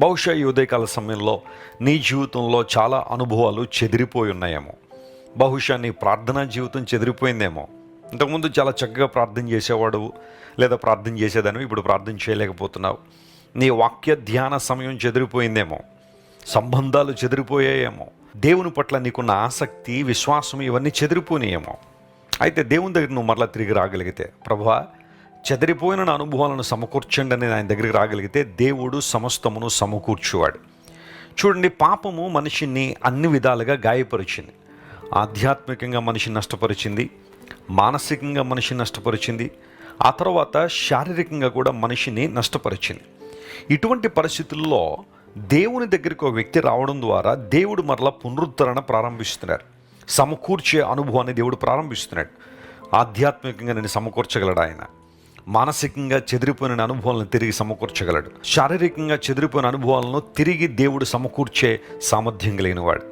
బహుశా ఈ ఉదయకాల సమయంలో నీ జీవితంలో చాలా అనుభవాలు చెదిరిపోయి ఉన్నాయేమో. బహుశా నీ ప్రార్థనా జీవితం చెదిరిపోయిందేమో. ఇంతకుముందు చాలా చక్కగా ప్రార్థన చేసేవాడు లేదా ప్రార్థన చేసేదాన్ని, ఇప్పుడు ప్రార్థన చేయలేకపోతున్నావు. నీ వాక్య ధ్యాన సమయం చెదిరిపోయిందేమో. సంబంధాలు చెదిరిపోయాయేమో. దేవుని పట్ల నీకున్న ఆసక్తి, విశ్వాసం ఇవన్నీ చెదిరిపోయినాయేమో. అయితే దేవుని దగ్గర నువ్వు మరలా తిరిగి రాగలిగితే, ప్రభువా చెదిరిపోయిన నా అనుభవాలను సమకూర్చండి అని ఆయన దగ్గరికి రాగలిగితే దేవుడు సమస్తమును సమకూర్చువాడు. చూడండి, పాపము మనిషిని అన్ని విధాలుగా గాయపరిచింది. ఆధ్యాత్మికంగా మనిషిని నష్టపరిచింది, మానసికంగా మనిషిని నష్టపరిచింది, ఆ తర్వాత శారీరకంగా కూడా మనిషిని నష్టపరిచింది. ఇటువంటి పరిస్థితుల్లో దేవుని దగ్గరికి ఒక వ్యక్తి రావడం ద్వారా దేవుడు మరలా పునరుద్ధరణ ప్రారంభిస్తున్నాడు. సమకూర్చే అనుభవాన్ని దేవుడు ప్రారంభిస్తున్నాడు. ఆధ్యాత్మికంగా నేను సమకూర్చగలడు ఆయన. మానసికంగా చెదిరిపోయిన అనుభవాలను తిరిగి సమకూర్చగలడు. శారీరకంగా చెదిరిపోయిన అనుభవాలను తిరిగి దేవుడు సమకూర్చే సామర్థ్యం కలిగిన వాడు.